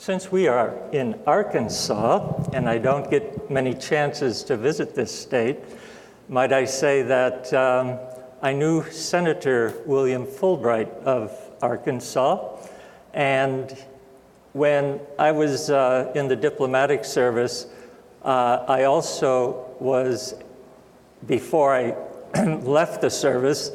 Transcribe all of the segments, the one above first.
Since we are in Arkansas, and I don't get many chances to visit this state, might I say that I knew Senator William Fulbright of Arkansas, and when I was in the diplomatic service, I also was, before I left the service,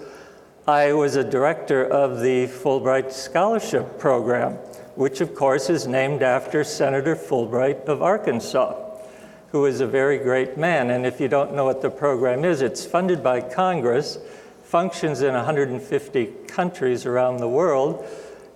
I was a director of the Fulbright Scholarship Program, which of course is named after Senator Fulbright of Arkansas, who is a very great man. And if you don't know what the program is, it's funded by Congress, functions in 150 countries around the world,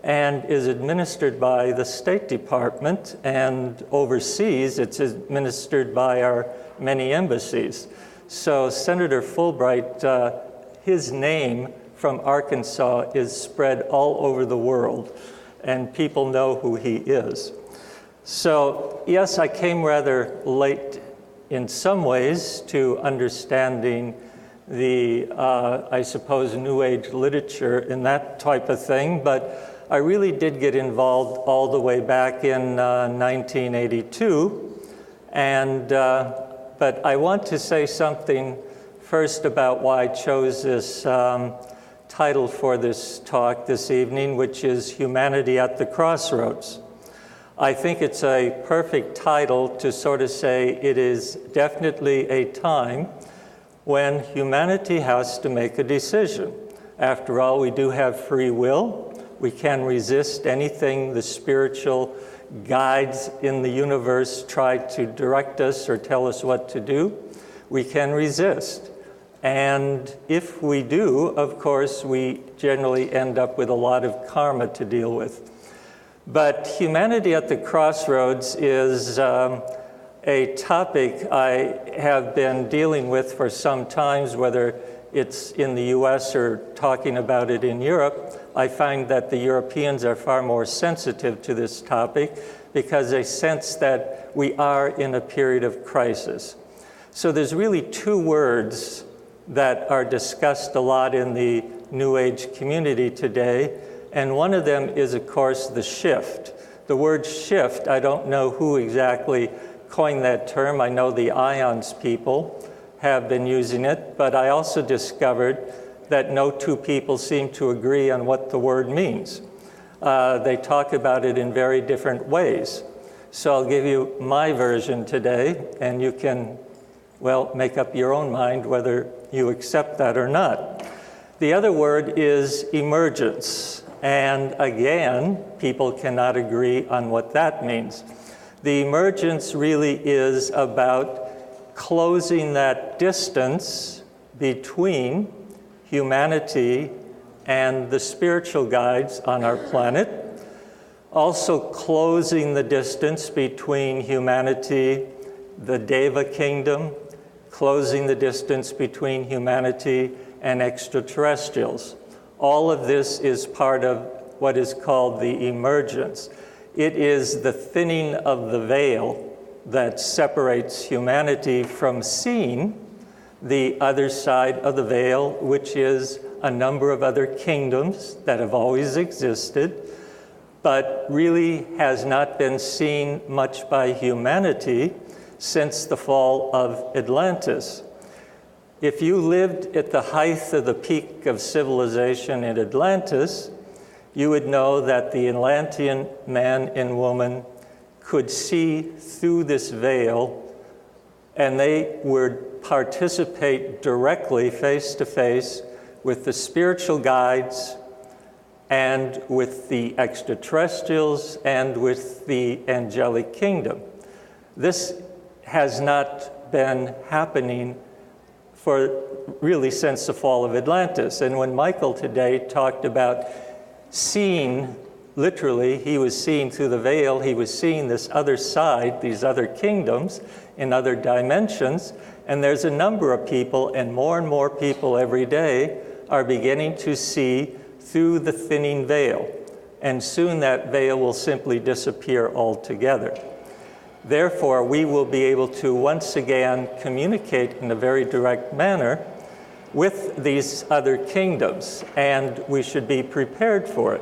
and is administered by the State Department, and overseas it's administered by our many embassies. So Senator Fulbright, his name from Arkansas is spread all over the world, and people know who he is. So yes, I came rather late in some ways to understanding the, I suppose, New Age literature and that type of thing, but I really did get involved all the way back in 1982. But I want to say something first about why I chose this title for this talk this evening, which is Humanity at the Crossroads. I think it's a perfect title to sort of say it is definitely a time when humanity has to make a decision. After all, we do have free will. We can resist anything the spiritual guides in the universe try to direct us or tell us what to do. We can resist. And if we do, of course, we generally end up with a lot of karma to deal with. But humanity at the crossroads is a topic I have been dealing with for some time, whether it's in the US or talking about it in Europe. I find that the Europeans are far more sensitive to this topic because they sense that we are in a period of crisis. So there's really two words that are discussed a lot in the New Age community today, and one of them is, of course, the shift. The word shift, I don't know who exactly coined that term. I know the IONS people have been using it, but I also discovered that no two people seem to agree on what the word means. They talk about it in very different ways. So I'll give you my version today, and you can, well, make up your own mind whether you accept that or not. The other word is emergence, and again, people cannot agree on what that means. The emergence really is about closing that distance between humanity and the spiritual guides on our planet, also closing the distance between humanity, the Deva kingdom, closing the distance between humanity and extraterrestrials. All of this is part of what is called the emergence. It is the thinning of the veil that separates humanity from seeing the other side of the veil, which is a number of other kingdoms that have always existed, but really has not been seen much by humanity since the fall of Atlantis. If you lived at the height of the peak of civilization in Atlantis, you would know that the Atlantean man and woman could see through this veil, and they would participate directly, face to face, with the spiritual guides and with the extraterrestrials and with the angelic kingdom. This has not been happening for really since the fall of Atlantis. And when Michael today talked about seeing, literally, he was seeing through the veil, he was seeing this other side, these other kingdoms in other dimensions, and there's a number of people, and more people every day are beginning to see through the thinning veil, and soon that veil will simply disappear altogether. Therefore, we will be able to once again communicate in a very direct manner with these other kingdoms, and we should be prepared for it.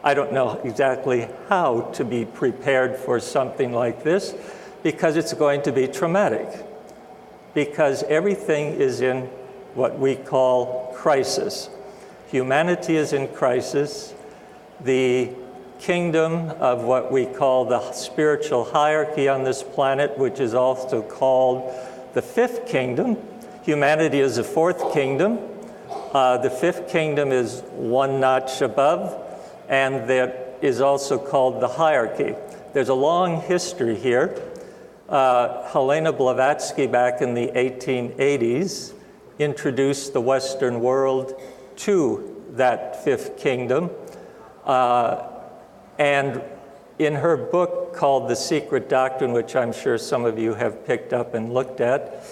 I don't know exactly how to be prepared for something like this, because it's going to be traumatic. Because everything is in what we call crisis. Humanity is in crisis. The kingdom of what we call the spiritual hierarchy on this planet, which is also called the fifth kingdom. Humanity is the fourth kingdom. The fifth kingdom is one notch above, and that is also called the hierarchy. There's a long history here. Helena Blavatsky back in the 1880s introduced the Western world to that fifth kingdom. And in her book called The Secret Doctrine, which I'm sure some of you have picked up and looked at,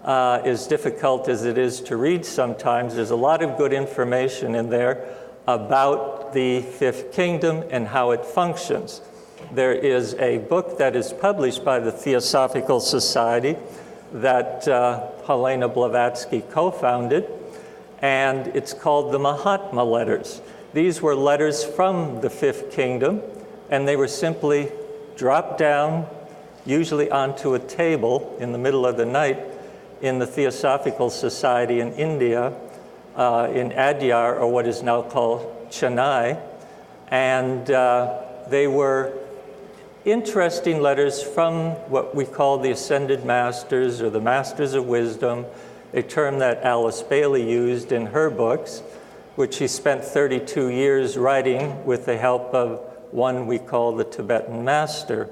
as difficult as it is to read sometimes, there's a lot of good information in there about the fifth kingdom and how it functions. There is a book that is published by the Theosophical Society that Helena Blavatsky co-founded, and it's called the Mahatma Letters. These were letters from the fifth kingdom, and they were simply dropped down, usually onto a table in the middle of the night in the Theosophical Society in India, in Adyar, or what is now called Chennai. And they were interesting letters from what we call the Ascended Masters, or the Masters of Wisdom, a term that Alice Bailey used in her books, which she spent 32 years writing with the help of one we call the Tibetan Master.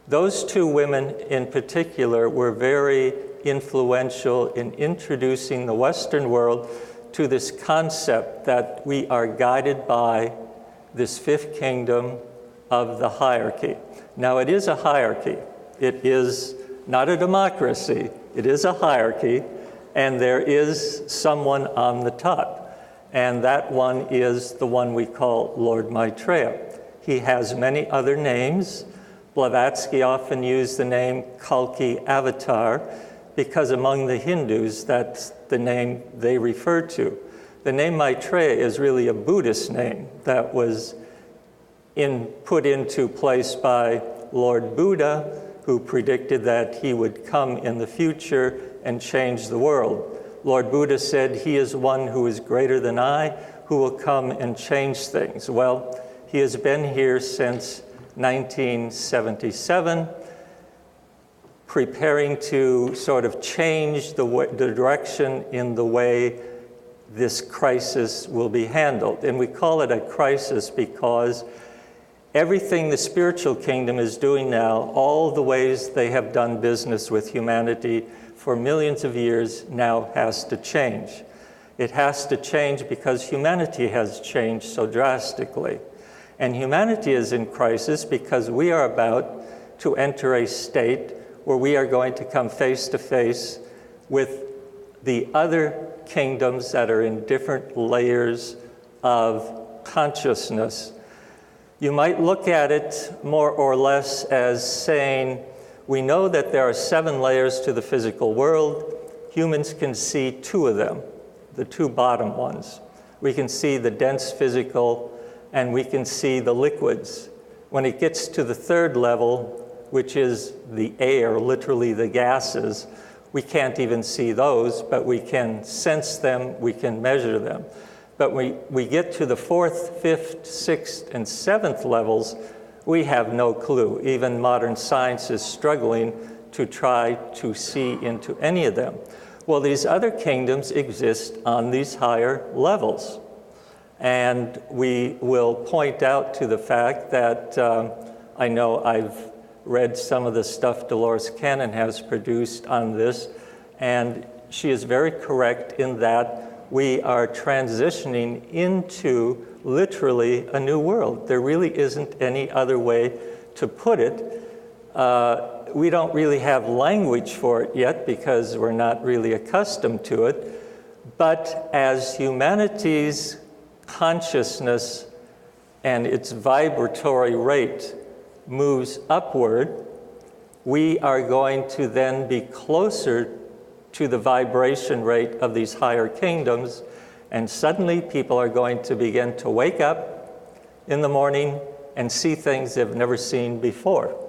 Those two women in particular were very influential in introducing the Western world to this concept that we are guided by this fifth kingdom of the hierarchy. Now, it is a hierarchy. It is not a democracy. It is a hierarchy, and there is someone on the top. And that one is the one we call Lord Maitreya. He has many other names. Blavatsky often used the name Kalki Avatar because among the Hindus, that's the name they refer to. The name Maitreya is really a Buddhist name that was put into place by Lord Buddha, who predicted that he would come in the future and change the world. Lord Buddha said, "He is one who is greater than I, who will come and change things." Well, he has been here since 1977, preparing to sort of change the direction in the way this crisis will be handled. And we call it a crisis because everything the spiritual kingdom is doing now, all the ways they have done business with humanity for millions of years, now has to change. It has to change because humanity has changed so drastically. And humanity is in crisis because we are about to enter a state where we are going to come face to face with the other kingdoms that are in different layers of consciousness. You might look at it more or less as saying, we know that there are 7 layers to the physical world. Humans can see 2 of them, the 2 bottom ones. We can see the dense physical, and we can see the liquids. When it gets to the 3rd level, which is the air, literally the gases, we can't even see those, but we can sense them, we can measure them. But we get to the 4th, 5th, 6th, and 7th levels, we have no clue. Even modern science is struggling to try to see into any of them. Well, these other kingdoms exist on these higher levels. And we will point out to the fact that I know I've read some of the stuff Dolores Cannon has produced on this, and she is very correct in that we are transitioning into literally a new world. There really isn't any other way to put it. We don't really have language for it yet because we're not really accustomed to it. But as humanity's consciousness and its vibratory rate moves upward, we are going to then be closer to the vibration rate of these higher kingdoms, and suddenly people are going to begin to wake up in the morning and see things they've never seen before.